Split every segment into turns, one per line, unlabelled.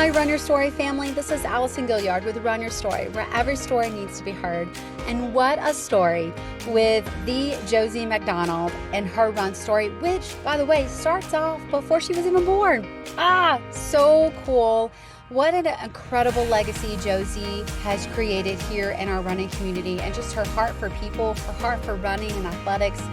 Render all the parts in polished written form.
Hi, Run Your Story family. This is Allison Gaillard with Run Your Story, where every story needs to be heard. And what a story with the Josie McDonald and her run story, which, by the way, starts off before she was even born. So cool. What an incredible legacy Josie has created here in our running community, and just her heart for people, her heart for running and athletics.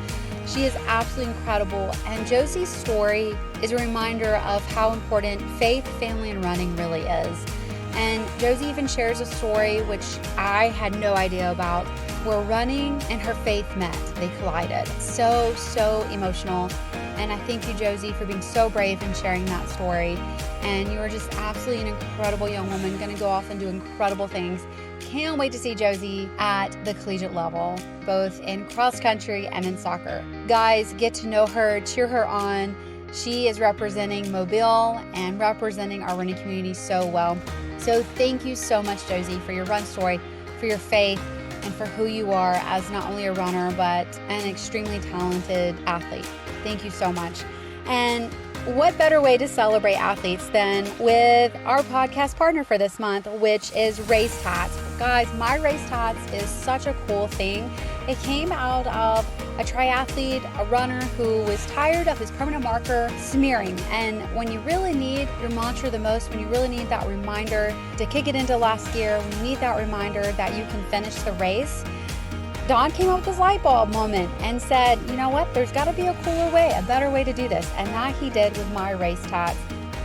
She is absolutely incredible, and Josie's story is a reminder of how important faith, family, and running really is. And Josie even shares a story which I had no idea about, where running and her faith met. They collided. So emotional. And I thank you, Josie, for being so brave and sharing that story. And you are just absolutely an incredible young woman, going to go off and do incredible things. Can't wait to see Josie at the collegiate level, both in cross country and in soccer. Guys, get to know her, cheer her on. She is representing Mobile and representing our running community so well. So thank you so much, Josie, for your run story, for your faith, and for who you are as not only a runner, but an extremely talented athlete. Thank you so much. And what better way to celebrate athletes than with our podcast partner for this month, which is Race Tats. Guys, my Race Tats is such a cool thing. It came out of a triathlete, a runner who was tired of his permanent marker smearing. And when you really need your mantra the most, when you really need that reminder to kick it into last gear, when you need that reminder that you can finish the race, Don came up with this light bulb moment and said, you know what, there's got to be a cooler way, a better way to do this. And that he did with My Race Tats.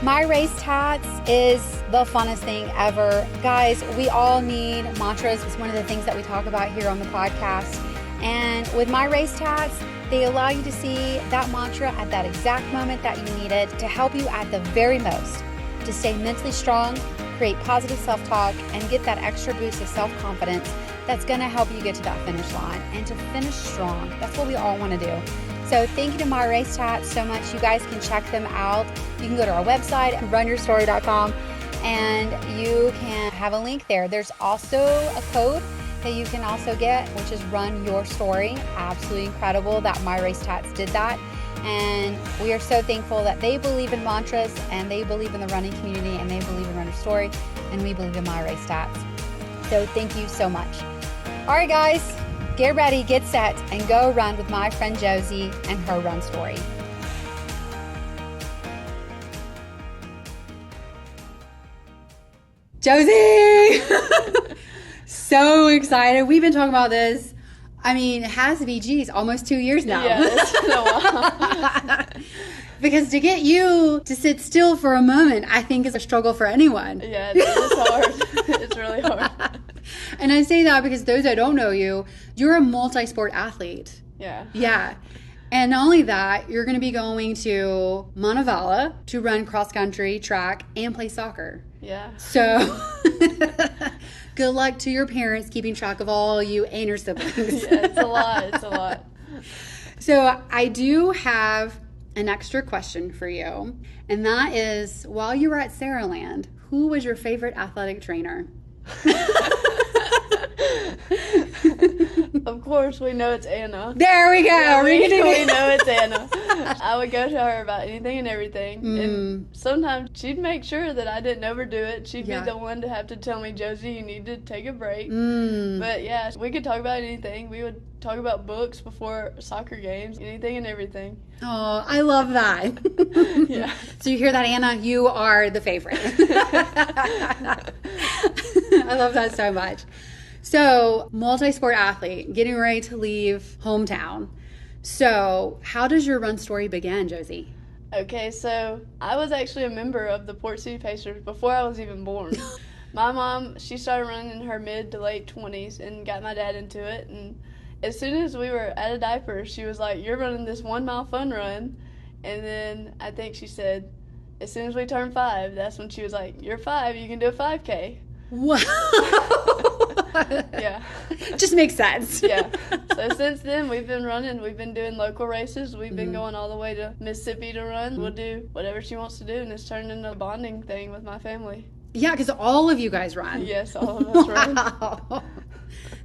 My Race Tats is the funnest thing ever. Guys, we all need mantras. It's one of the things that we talk about here on the podcast. And with My Race Tats, they allow you to see that mantra at that exact moment that you need it to help you at the very most, to stay mentally strong, create positive self-talk, and get that extra boost of self-confidence that's going to help you get to that finish line and to finish strong. That's what we all want to do. So thank you to My Race Tats so much. You guys can check them out. You can go to our website, runyourstory.com, and you can have a link there. There's also a code that you can also get, which is Run Your Story. Absolutely incredible that My Race Tats did that. And we are so thankful that they believe in mantras, and they believe in the running community, and they believe in Run Your Story, and we believe in My Race Tats. So thank you so much. All right, guys, get ready, get set, and go run with my friend Josie and her run story. Josie! So excited. We've been talking about this. I mean, it has to be, almost 2 years now.
Yeah, it's been a while.
Because to get you to sit still for a moment, I think is a struggle for anyone.
Yeah, it's hard. It's really hard.
And I say that because those that don't know you, you're a multi-sport athlete.
Yeah.
Yeah. And not only that, you're going to be going to Montevallo to run cross-country, track, and play soccer.
Yeah.
So good luck to your parents keeping track of all you and your siblings.
Yeah, it's a lot. It's a lot.
So I do have an extra question for you, and that is, while you were at Saraland, who was your favorite athletic trainer?
Of course, we know it's Anna.
There we go.
Yeah, we know it's Anna. I would go to her about anything and everything. And sometimes she'd make sure that I didn't overdo it. She'd be the one to have to tell me, Josie, you need to take a break. But yeah, we could talk about anything. We would talk about books before soccer games, anything and everything.
Oh, I love that.
Yeah.
So you hear that, Anna? You are the favorite. I love that so much. So, multi-sport athlete, getting ready to leave hometown. So, how does your run story begin, Josie?
Okay, so I was actually a member of the Port City Pacers before I was even born. My mom, she started running in her mid to late 20s and got my dad into it. And as soon as we were out of diapers, she was like, you're running this 1 mile fun run. And then I think she said, as soon as we turned 5, that's when she was like, you're 5, you can do a 5K.
Wow.
Yeah.
Just makes sense.
Yeah. So since then, we've been running. We've been doing local races. We've been going all the way to Mississippi to run. We'll do whatever she wants to do, and it's turned into a bonding thing with my family.
Yeah, because all of you guys run.
Yes, all of us run.
Wow.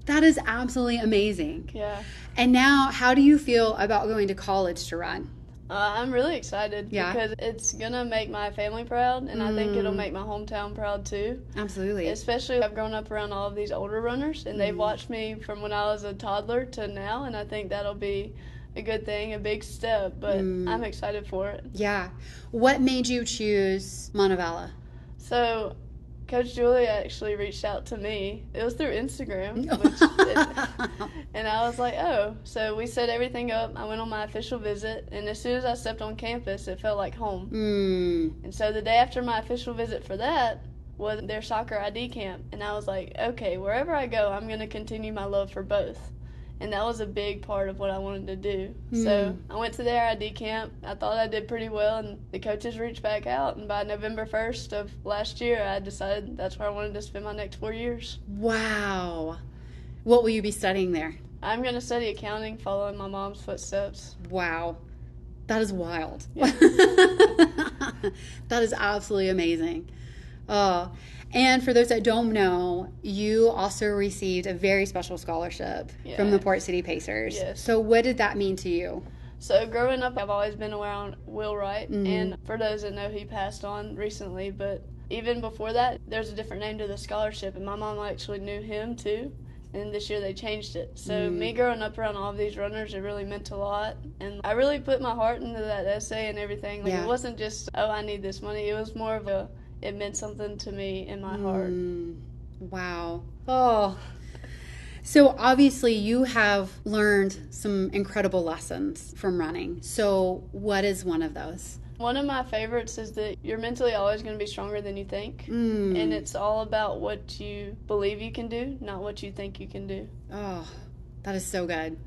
That is absolutely amazing.
Yeah.
And now, how do you feel about going to college to run?
I'm really excited
Yeah.
because it's going to make my family proud, and I think it'll make my hometown proud too.
Absolutely.
Especially, I've grown up around all of these older runners, and they've watched me from when I was a toddler to now, and I think that'll be a good thing, a big step, but I'm excited for it.
Yeah. What made you choose Montevallo?
So, Coach Julie actually reached out to me. It was through Instagram, and I was like, oh. So we set everything up. I went on my official visit, and as soon as I stepped on campus, it felt like home. And so the day after my official visit for that was their soccer ID camp, and I was like, okay, wherever I go, I'm going to continue my love for both. And that was a big part of what I wanted to do. So I went to their ID camp. I thought I did pretty well, and the coaches reached back out. And by November 1st of last year, I decided that's where I wanted to spend my next 4 years.
Wow. What will you be studying there?
I'm going to study accounting, following my mom's footsteps.
Wow. That is wild.
Yeah.
That is absolutely amazing. Oh, and for those that don't know, you also received a very special scholarship from the Port City Pacers.
Yes.
So what did that mean to you?
So growing up, I've always been around Will Wright, and for those that know, he passed on recently, but even before that, there's a different name to the scholarship, and my mom actually knew him too, and this year they changed it. So me growing up around all of these runners, it really meant a lot, and I really put my heart into that essay and everything. It wasn't just, oh, I need this money. It was more of it meant something to me in my heart.
Wow. Oh. So obviously you have learned some incredible lessons from running. So what is one of those?
One of my favorites is that you're mentally always going to be stronger than you think. And it's all about what you believe you can do, not what you think you can do.
Oh, that is so good.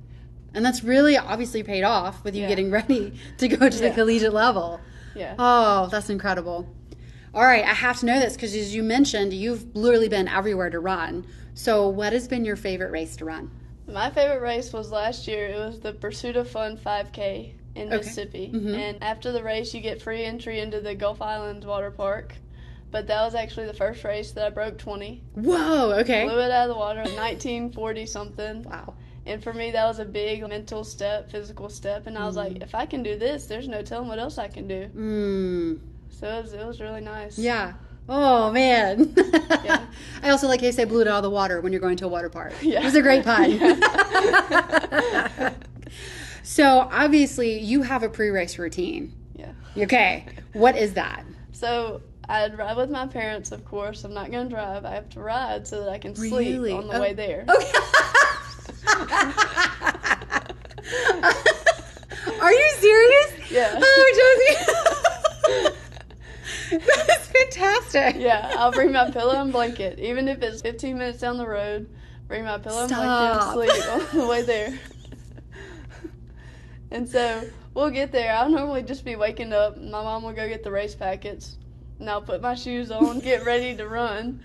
And that's really obviously paid off with you getting ready to go to the collegiate level.
Yeah.
Oh, that's incredible. All right, I have to know this because as you mentioned, you've literally been everywhere to run. So what has been your favorite race to run?
My favorite race was last year. It was the Pursuit of Fun 5K in Mississippi. And after the race, you get free entry into the Gulf Islands Water Park. But that was actually the first race that I broke 20.
Whoa, okay.
Blew it out of the water, 1940-something.
Wow.
And for me, that was a big mental step, physical step. And I was like, if I can do this, there's no telling what else I can do. So it was really nice.
Yeah. Oh, man.
Yeah.
I also like how you say blew it out of the water when you're going to a water park.
Yeah.
It was a great pun.
Yeah.
So, obviously, you have a pre-race routine.
Yeah.
Okay. What is that?
So I'd ride with my parents, of course. I'm not going to drive. I have to ride so that I can sleep on the way there.
Okay. Are you serious?
Yeah.
Oh, Josie. That is fantastic.
Yeah, I'll bring my pillow and blanket. Even if it's 15 minutes down the road, bring my pillow and blanket and sleep on the way there. And so we'll get there. I'll normally just be waking up. My mom will go get the race packets, and I'll put my shoes on, get ready to run.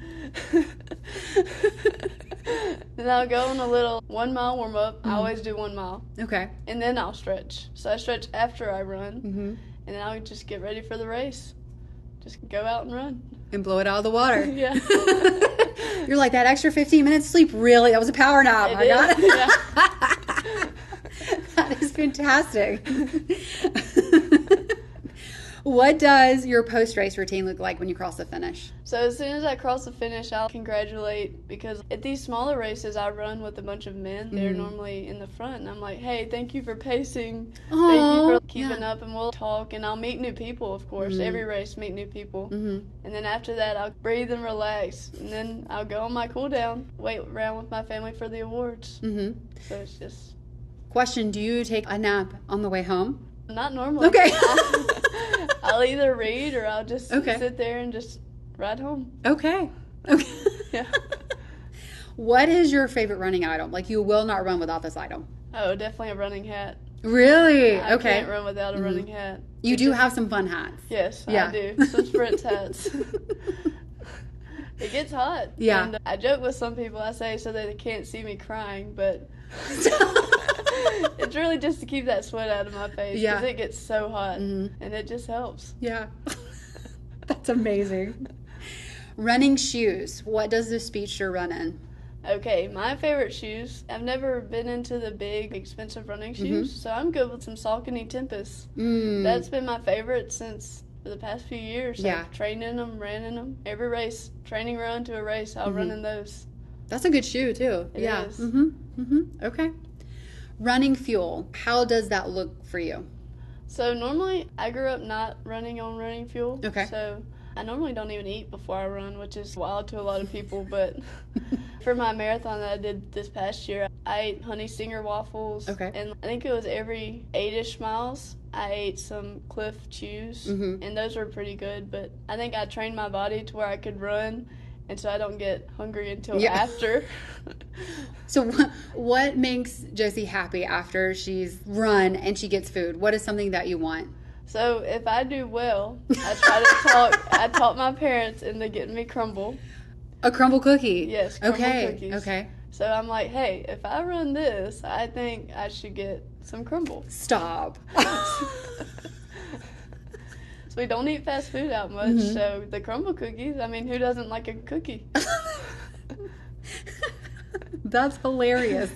Then I'll go on a little 1 mile warm up. I always do 1 mile.
Okay.
And then I'll stretch. So I stretch after I run, and then I'll just get ready for the race. Just go out and run.
And blow it out of the water.
Yeah.
You're like, that extra 15 minutes sleep, really? That was a power nap. I got it.
Yeah.
That is fantastic. What does your post-race routine look like when you cross the finish?
So as soon as I cross the finish, I'll congratulate, because at these smaller races, I run with a bunch of men. They're normally in the front, and I'm like, hey, thank you for pacing. Thank you for keeping up, and we'll talk, and I'll meet new people, of course. Every race, meet new people. And then after that, I'll breathe and relax, and then I'll go on my cool down, wait around with my family for the awards. So it's just...
Question, do you take a nap on the way home?
Not normally.
Okay.
I'll either read or I'll just sit there and just ride home.
Okay.
Yeah.
What is your favorite running item? Like, you will not run without this item.
Oh, definitely a running hat.
Really?
I
Okay.
can't run without a running hat.
You do have some fun hats.
Yes,
Yeah.
I do. Some Spritz hats. It gets hot.
Yeah.
And I joke with some people, I say, so that they can't see me crying, but it's really just to keep that sweat out of my face, because it gets so hot, and it just helps.
Yeah. That's amazing. Running shoes. What does the Speedster run in?
Okay, my favorite shoes. I've never been into the big, expensive running shoes, so I'm good with some Saucony Tempest. That's been my favorite since the past few years.
Yeah.
I've trained in them, ran in them. Every race, training run to a race, I'll run in those.
That's a good shoe, too.
It
yeah.
is.
Okay. Running fuel. How does that look for you?
So normally, I grew up not running on running fuel.
Okay.
So I normally don't even eat before I run, which is wild to a lot of people. But for my marathon that I did this past year, I ate honey stinger waffles.
Okay.
And I think it was every 8-ish miles, I ate some Cliff Chews. And those were pretty good. But I think I trained my body to where I could run, and so I don't get hungry until after.
So what makes Josie happy after she's run and she gets food? What is something that you want?
So if I do well, I taught my parents into getting me crumble.
A crumble cookie?
Yes, crumble cookies.
Okay.
So I'm like, hey, if I run this, I think I should get some crumble.
Stop.
So we don't eat fast food out much, so the crumble cookies, I mean, who doesn't like a cookie?
That's hilarious.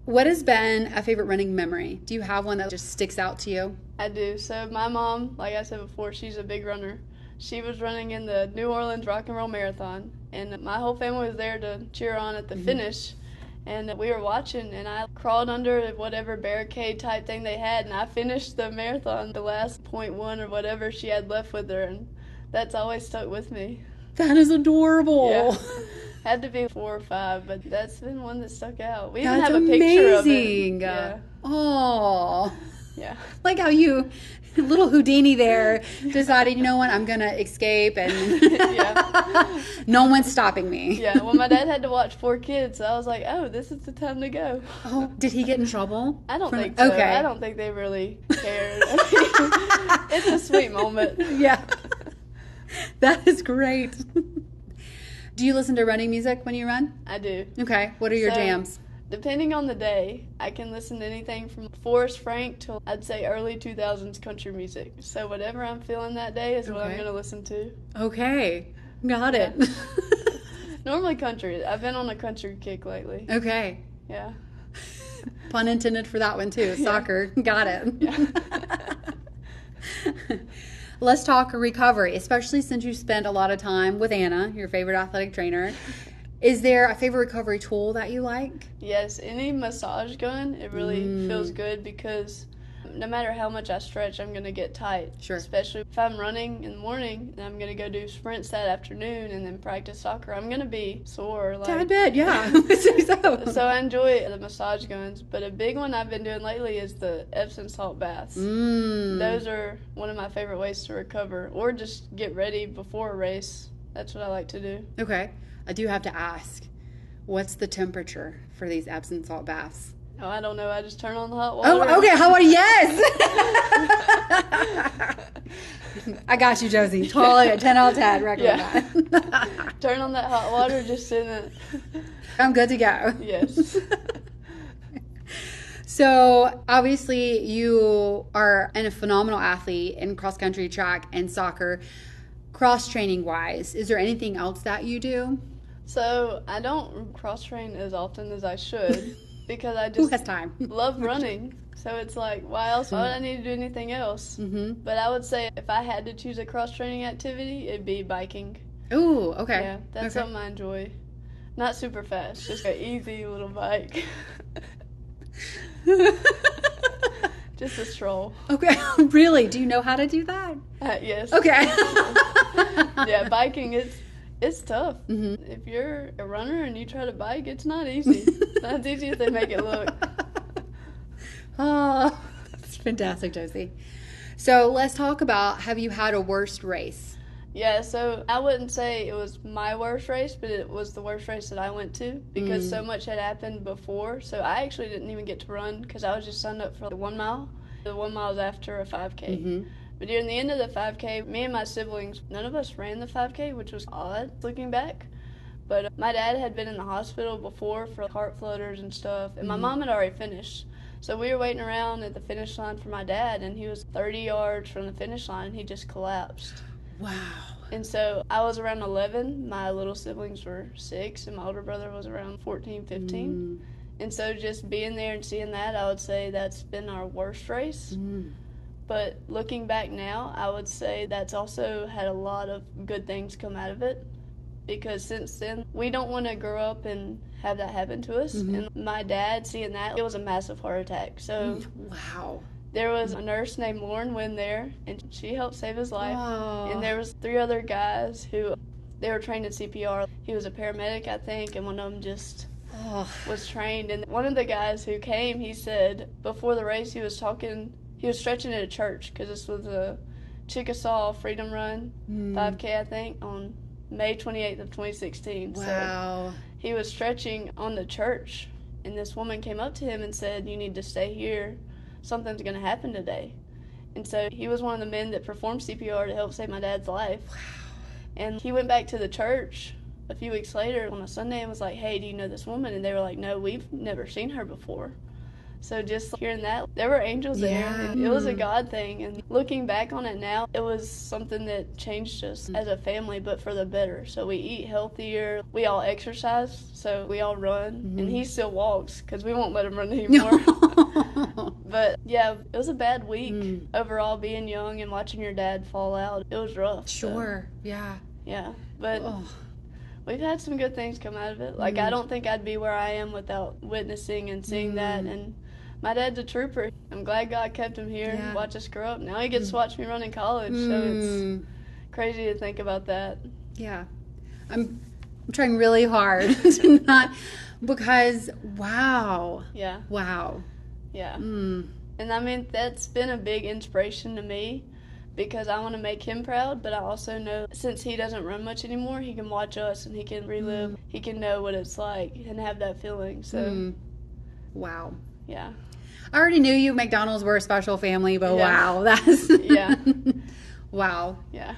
What has been a favorite running memory? Do you have one that just sticks out to you?
I do. So my mom, like I said before, she's a big runner. She was running in the New Orleans Rock and Roll Marathon, and my whole family was there to cheer on at the finish. And we were watching, and I crawled under whatever barricade type thing they had, and I finished the marathon, the last 0.1 or whatever she had left with her, and that's always stuck with me.
That is adorable.
Yeah. Had to be 4 or 5, but that's been one that stuck out. We even
That's
have a picture
amazing.
of it. Yeah.
Oh.
Yeah.
Like how you, little Houdini there, decided, you know what, I'm going to escape and no one's stopping me.
Yeah, well, my dad had to watch 4 kids, so I was like, oh, this is the time to go.
Oh, did he get in trouble?
I don't think so.
Okay.
I don't think they really cared. It's a sweet moment.
Yeah. That is great. Do you listen to running music when you run?
I do.
Okay. What are your jams?
Depending on the day, I can listen to anything from Forrest Frank till I'd say early 2000s country music. So whatever I'm feeling that day is what I'm going to listen to.
Okay. Got it.
Normally country. I've been on a country kick lately.
Okay.
Yeah.
Pun intended for that one too. Soccer. Got it.
Yeah.
Let's talk recovery, especially since you spend a lot of time with Anna, your favorite athletic trainer. Is there a favorite recovery tool that you like?
Yes, any massage gun, it really feels good because no matter how much I stretch, I'm going to get tight.
Sure.
Especially if I'm running in the morning and I'm going to go do sprints that afternoon and then practice soccer, I'm going to be sore.
I bet, yeah.
So I enjoy the massage guns, but a big one I've been doing lately is the Epsom salt baths. Those are one of my favorite ways to recover or just get ready before a race. That's what I like to do. Okay.
I do have to ask, what's the temperature for these Epsom salt baths?
Oh, I don't know. I just turn on the hot water.
Oh, okay. Hot water, yes. I got you, Josie. Totally 10 out of 10. Recommend that.
Turn on that hot water, just sit in it.
I'm good to go.
Yes.
So, obviously, you are a phenomenal athlete in cross-country, track, and soccer. Cross-training wise, is there anything else that you do?
So, I don't cross-train as often as I should because I just
Who has time?
love running. So it's like, why would I need to do anything else? But I would say if I had to choose a cross-training activity, it'd be biking.
Ooh, okay.
Yeah, that's something I enjoy. Not super fast, just an easy little bike. Just a stroll.
Okay, really? Do you know how to do that?
Yes.
Okay.
Yeah, biking, it's tough. If you're a runner and you try to bike, it's not easy. It's not as easy as they make it look.
Oh, that's fantastic, Josie. So let's talk about, have you had a worst race?
Yeah, so I wouldn't say it was my worst race, but it was the worst race that I went to because so much had happened before. So I actually didn't even get to run because I was just signed up for the 1 mile. The 1 mile was after a 5K. But during the end of the 5K, me and my siblings, none of us ran the 5K, which was odd looking back. But my dad had been in the hospital before for heart flutters and stuff, and my mom had already finished. So we were waiting around at the finish line for my dad, and he was 30 yards from the finish line, and he just collapsed.
Wow.
And so I was around 11. My little siblings were 6, and my older brother was around 14, 15. And so just being there and seeing that, I would say that's been our worst race. But looking back now, I would say that's also had a lot of good things come out of it. Because since then, we don't want to grow up and have that happen to us. And my dad, seeing that, it was a massive heart attack. So
wow.
There was a nurse named Wynn there, and she helped save his life.
Oh.
And there was 3 other guys who, they were trained in CPR. He was a paramedic, I think, and one of them just was trained. And one of the guys who came, he said before the race he was stretching at a church, because this was a Chickasaw Freedom Run, 5K, I think, on May 28th of 2016.
Wow.
So he was stretching on the church, and this woman came up to him and said, "You need to stay here. Something's going to happen today." And so he was one of the men that performed CPR to help save my dad's life. Wow. And he went back to the church a few weeks later on a Sunday and was like, "Hey, do you know this woman?" And they were like, "No, we've never seen her before." So just hearing that, there were angels there, and it was a God thing. And looking back on it now, it was something that changed us as a family, but for the better. So we eat healthier, we all exercise, so we all run, and he still walks because we won't let him run anymore. But yeah, it was a bad week overall, being young and watching your dad fall out. It was rough.
Sure,
so.
Yeah,
but we've had some good things come out of it. Like, I don't think I'd be where I am without witnessing and seeing that. And my dad's a trooper. I'm glad God kept him here and watch us grow up. Now he gets to watch me run in college, so it's crazy to think about that.
Yeah. I'm trying really hard to not, because wow.
Yeah.
Wow.
Yeah. And I mean, that's been a big inspiration to me, because I want to make him proud, but I also know since he doesn't run much anymore, he can watch us and he can relive, he can know what it's like and have that feeling. So
wow.
Yeah.
I already knew you McDonald's were a special family, but wow, that's wow.
Yeah.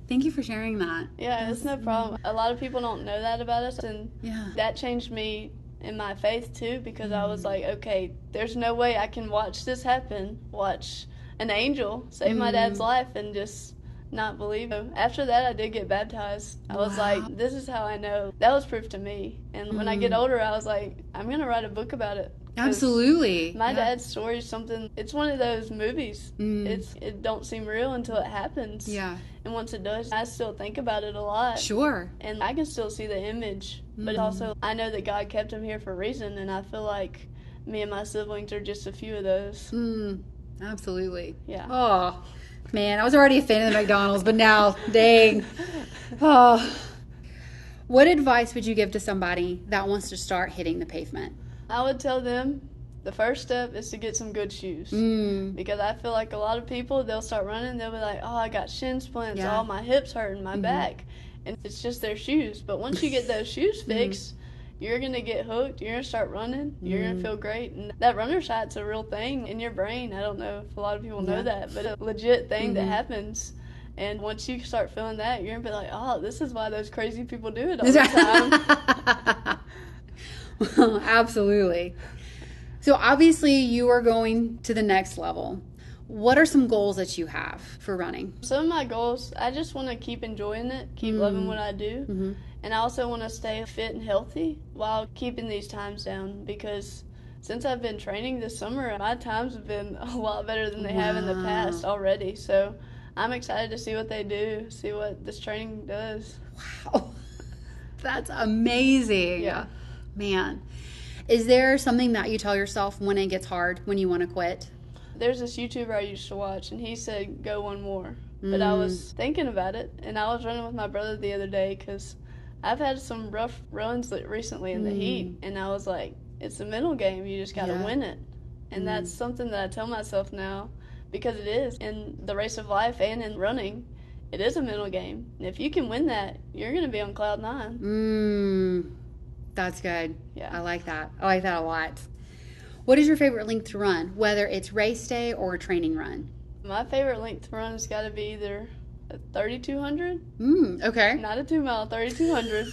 Thank you for sharing that.
Yeah, it's no problem. A lot of people don't know that about us, and that changed me in my faith too, because I was like, okay, there's no way I can watch this happen, watch an angel save my dad's life and just not believe him. After that, I did get baptized. I was like, this is how I know. That was proof to me. And when I get older, I was like, I'm going to write a book about it.
Absolutely.
My dad's story is something, it's one of those movies. It don't seem real until it happens.
Yeah.
And once it does, I still think about it a lot.
Sure.
And I can still see the image. But also, I know that God kept him here for a reason, and I feel like me and my siblings are just a few of those.
Absolutely.
Yeah.
Oh, man, I was already a fan of the McDonald's, but now, dang. Oh. What advice would you give to somebody that wants to start hitting the pavement?
I would tell them the first step is to get some good shoes. Because I feel like a lot of people, they'll start running, they'll be like, oh, I got shin splints, oh, my hips hurting, my back. And it's just their shoes. But once you get those shoes fixed, you're going to get hooked, you're going to start running, you're going to feel great. And that runner's high's a real thing in your brain. I don't know if a lot of people know that, but it's a legit thing that happens. And once you start feeling that, you're going to be like, oh, this is why those crazy people do it all the time.
Well, absolutely. So obviously you are going to the next level. What are some goals that you have for running?
Some of my goals, I just want to keep enjoying it, keep loving what I do. And I also want to stay fit and healthy while keeping these times down, because since I've been training this summer, my times have been a lot better than they have in the past already. So I'm excited to see what they do, see what this training does.
Wow. That's amazing.
Yeah.
Man. Is there something that you tell yourself when it gets hard, when you want to quit?
There's this YouTuber I used to watch, and he said, go one more. But I was thinking about it, and I was running with my brother the other day, because I've had some rough runs recently in the heat, and I was like, it's a mental game. You just got to win it. And that's something that I tell myself now, because it is. In the race of life and in running, it is a mental game. And if you can win that, you're going to be on cloud 9.
That's good.
Yeah.
I like that. I like that a lot. What is your favorite length to run, whether it's race day or a training run?
My favorite length to run has got to be either a 3,200.
Okay.
Not a 2 mile, 3,200.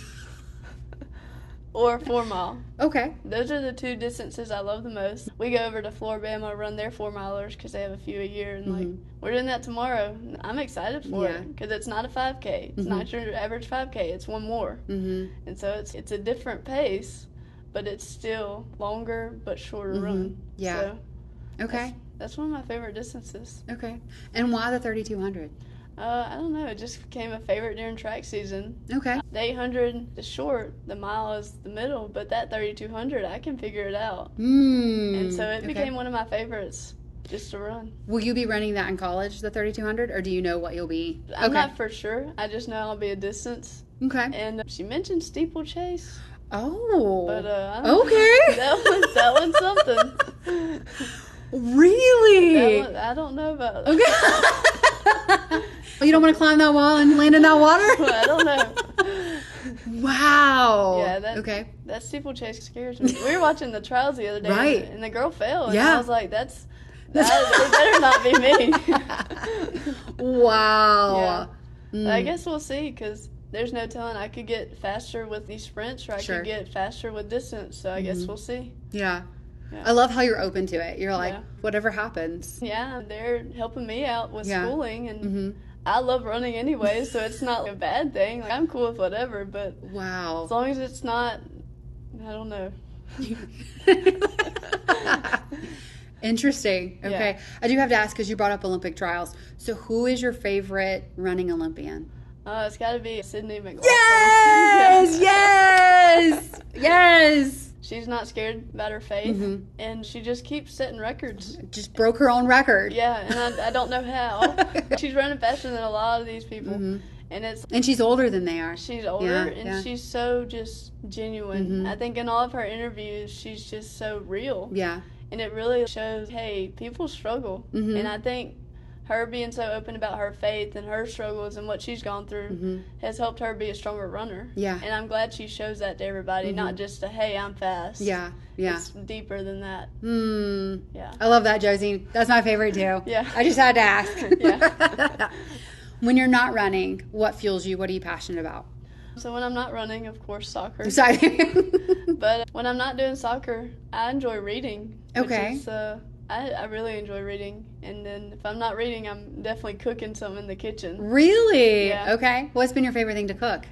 or 4 mile.
Okay.
Those are the two distances I love the most. We go over to Floribama, run their 4 milers because they have a few a year, and like we're doing that tomorrow. I'm excited for it because it's not a 5K. It's not your average 5K. It's one more, and so it's a different pace, but it's still longer but shorter run.
Yeah.
So
okay.
That's one of my favorite distances.
Okay. And why the 3,200?
I don't know. It just became a favorite during track season.
Okay.
The 800 is short. The mile is the middle. But that 3,200, I can figure it out. And so it became one of my favorites just to run.
Will you be running that in college, the 3,200, or do you know what you'll be?
I'm not for sure. I just know I'll be a distance.
Okay.
And she mentioned steeplechase.
Oh.
But
okay.
That one's something.
Really?
I don't know about.
Okay. You don't want to climb that wall and land in that water?
I don't know.
Wow.
Yeah. That steeplechase scares me. We were watching the trials the other day,
right?
And the girl fell, and
yeah.
I was like, it better not be me.
Wow.
Yeah. I guess we'll see because there's no telling. I could get faster with these sprints, or I could get faster with distance. So I guess we'll see.
Yeah. I love how you're open to it. You're like, whatever happens.
Yeah, they're helping me out with schooling, and I love running anyway, so it's not a bad thing. Like, I'm cool with whatever, but as long as it's not, I don't know.
Interesting. Okay. Yeah. I do have to ask because you brought up Olympic trials. So who is your favorite running Olympian?
It's got to be Sydney McLaughlin.
Yes! Yes! Yes!
She's not scared about her faith, and she just keeps setting records.
Just broke her own record.
Yeah, and I don't know how. She's running faster than a lot of these people. And
she's older than they are.
She's older, and she's so just genuine. I think in all of her interviews, she's just so real.
Yeah.
And it really shows, hey, people struggle. And I think her being so open about her faith and her struggles and what she's gone through has helped her be a stronger runner.
Yeah.
And I'm glad she shows that to everybody, not just a, hey, I'm fast.
Yeah. Yeah.
It's deeper than that. Yeah.
I love that, Josie. That's my favorite too.
Yeah.
I just had to ask.
Yeah.
When you're not running, what fuels you? What are you passionate about?
So when I'm not running, of course, soccer.
Sorry.
But when I'm not doing soccer, I enjoy reading.
Okay.
Which is, I really enjoy reading. And then if I'm not reading, I'm definitely cooking something in the kitchen.
Really?
Yeah.
Okay. What's been your favorite thing to cook?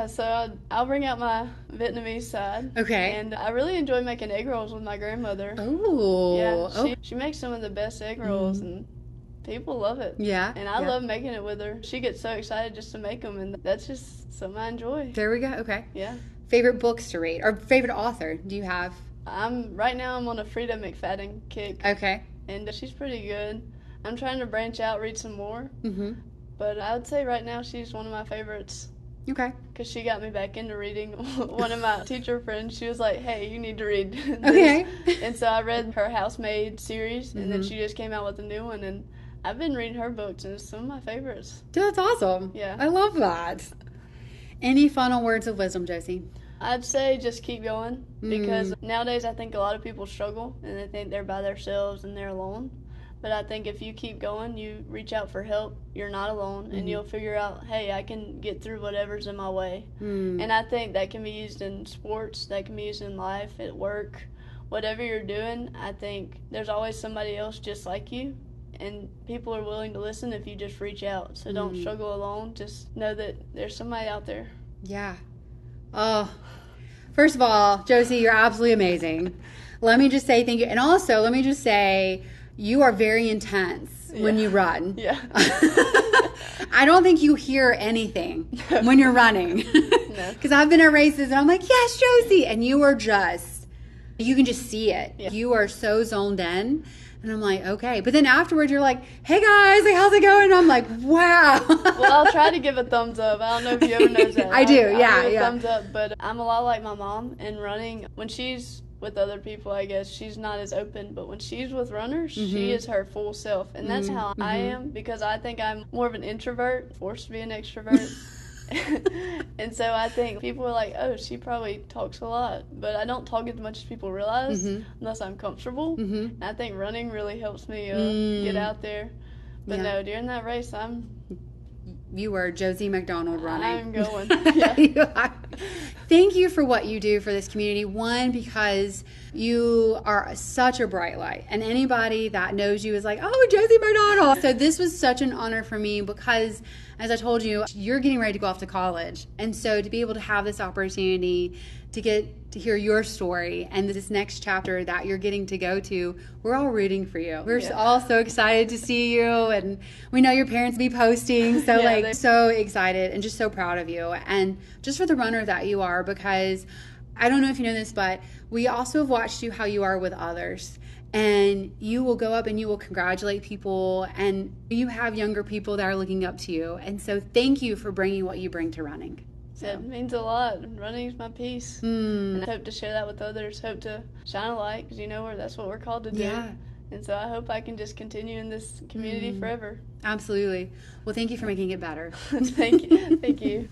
So I'll bring out my Vietnamese side.
Okay.
And I really enjoy making egg rolls with my grandmother.
Ooh.
Yeah. She makes some of the best egg rolls, and people love it.
Yeah.
And I love making it with her. She gets so excited just to make them, and that's just something I enjoy.
There we go. Okay.
Yeah.
Favorite books to read or favorite author? Do you have?
Right now I'm on a Frida McFadden kick.
Okay.
And she's pretty good. I'm trying to branch out, read some more. But I would say right now she's one of my favorites.
Okay.
Because she got me back into reading. One of my teacher friends, she was like, hey, you need to read this.
Okay.
And so I read her Housemaid series, and then she just came out with a new one, and I've been reading her books, and it's some of my favorites.
Dude, that's awesome.
Yeah.
I love that. Any final words of wisdom, Josie?
I'd say just keep going, because nowadays I think a lot of people struggle, and they think they're by themselves and they're alone. But I think if you keep going, you reach out for help, you're not alone, and you'll figure out, hey, I can get through whatever's in my way. And I think that can be used in sports, that can be used in life, at work, whatever you're doing. I think there's always somebody else just like you, and people are willing to listen if you just reach out. So don't struggle alone. Just know that there's somebody out there.
Yeah. Oh, first of all, Josie, you're absolutely amazing. Let me just say thank you. And also, let me just say, you are very intense when you run.
Yeah.
I don't think you hear anything when you're running.
No.
Because I've been at races and I'm like, yes, Josie. And you are you can just see it.
Yeah.
You are so zoned in. And I'm like, okay. But then afterwards, you're like, hey, guys, like, how's it going? And I'm like, wow.
Well, I'll try to give a thumbs up. I don't know if you ever know that.
I do,
I'll
yeah.
give a thumbs up. But I'm a lot like my mom in running. When she's with other people, I guess, she's not as open. But when she's with runners, she is her full self. And that's how I am, because I think I'm more of an introvert, forced to be an extrovert. And so I think people are like, oh, she probably talks a lot, but I don't talk as much as people realize unless I'm comfortable. And I think running really helps me get out there. But no, during that race,
you were Josie McDonald running.
I'm going. Yeah.
Thank you for what you do for this community. One, because you are such a bright light, and anybody that knows you is like, oh, Josie McDonald. So this was such an honor for me because, as I told you, you're getting ready to go off to college. And so to be able to have this opportunity to get to hear your story and this next chapter that you're getting to go to, we're all rooting for you. We're all so excited to see you, and we know your parents be posting. So so excited and just so proud of you, and just for the runner that you are, because I don't know if you know this, but we also have watched you how you are with others. And you will go up and you will congratulate people, and you have younger people that are looking up to you. And so thank you for bringing what you bring to running. So.
It means a lot. Running is my peace. And I hope to share that with others, hope to shine a light, because that's what we're called to do.
Yeah.
And so I hope I can just continue in this community forever.
Absolutely. Well, thank you for making it better.
Thank you. Thank you.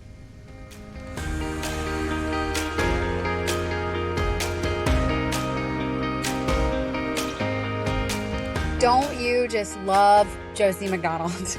Don't you just love Josie McDonald?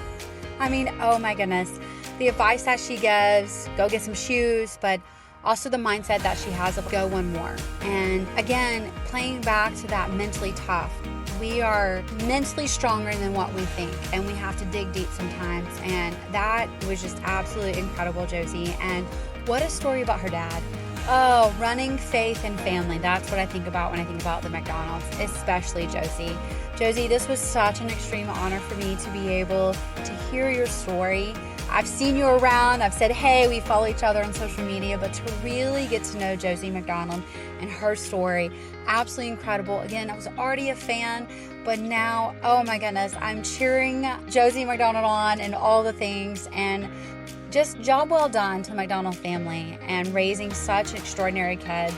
I mean, oh my goodness. The advice that she gives, go get some shoes, but also the mindset that she has of go one more. And again, playing back to that mentally tough. We are mentally stronger than what we think, and we have to dig deep sometimes. And that was just absolutely incredible, Josie. And what a story about her dad. Oh, running, faith, and family. That's what I think about when I think about the McDonalds, especially Josie. Josie, this was such an extreme honor for me to be able to hear your story. I've seen you around. I've said, hey, we follow each other on social media, but to really get to know Josie McDonald and her story, absolutely incredible. Again, I was already a fan, but now, oh my goodness, I'm cheering Josie McDonald on and all the things, and just job well done to the McDonald family and raising such extraordinary kids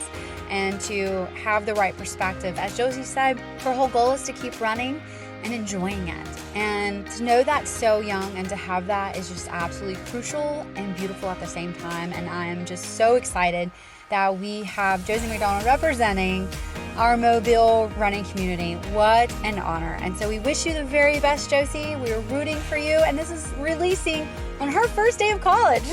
and to have the right perspective. As Josie said, her whole goal is to keep running and enjoying it. And to know that so young and to have that is just absolutely crucial and beautiful at the same time. And I am just so excited that we have Josie McDonald representing our Mobile running community. What an honor. And so we wish you the very best, Josie. We're rooting for you. And this is releasing on her first day of college.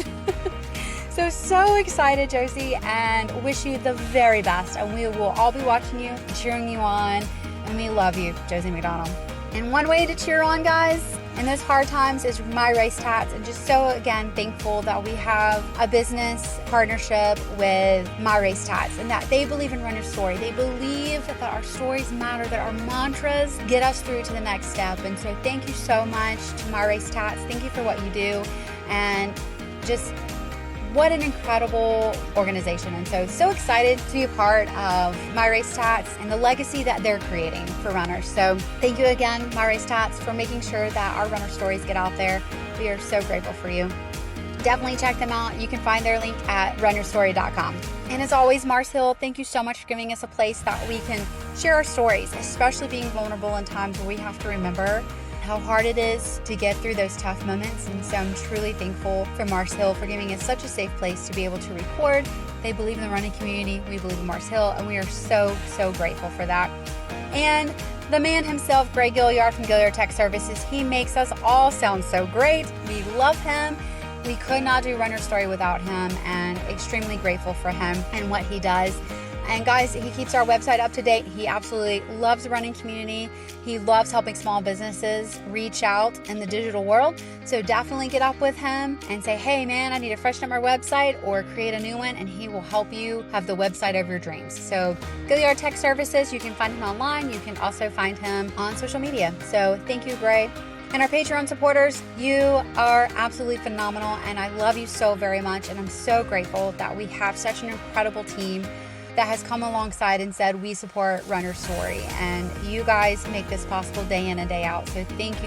So excited, Josie, and wish you the very best. And we will all be watching you, cheering you on. And we love you, Josie McDonald. And one way to cheer on, guys, in those hard times is My Race Tats. And just so, again, thankful that we have a business partnership with My Race Tats and that they believe in Runner's Story. They believe that our stories matter, that our mantras get us through to the next step. And so thank you so much to My Race Tats. Thank you for what you do. And just what an incredible organization. And so excited to be a part of My Race Tats and the legacy that they're creating for runners. So thank you again, My Race Tats, for making sure that our runner stories get out there. We are so grateful for you. Definitely check them out. You can find their link at runnerstory.com. And as always, Mars Hill, thank you so much for giving us a place that we can share our stories, especially being vulnerable in times where we have to remember how hard it is to get through those tough moments. And so I'm truly thankful for Mars Hill for giving us such a safe place to be able to record. They believe in the running community. We believe in Mars Hill, and we are so grateful for that. And the man himself, Greg Gaillard from Gaillard Tech Services, he makes us all sound so great. We love him. We could not do Runner's Story without him, and extremely grateful for him and what he does. And guys, he keeps our website up to date. He absolutely loves the running community. He loves helping small businesses reach out in the digital world. So definitely get up with him and say, hey man, I need to freshen up my website or create a new one, and he will help you have the website of your dreams. So Gaillard Tech Services, you can find him online. You can also find him on social media. So thank you, Gray. And our Patreon supporters, you are absolutely phenomenal, and I love you so very much. And I'm so grateful that we have such an incredible team that has come alongside and said, we support Runner's Story. And you guys make this possible day in and day out. So thank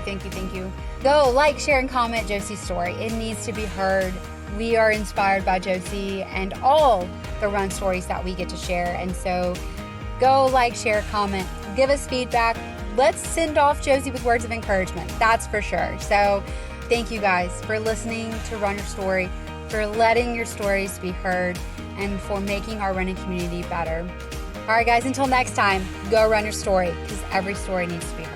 you. Go like, share, and comment Josie's story. It needs to be heard. We are inspired by Josie and all the run stories that we get to share. And so go like, share, comment, give us feedback. Let's send off Josie with words of encouragement. That's for sure. So thank you guys for listening to Runner's Story, for letting your stories be heard, and for making our running community better. All right, guys, until next time, go run your story, because every story needs to be heard.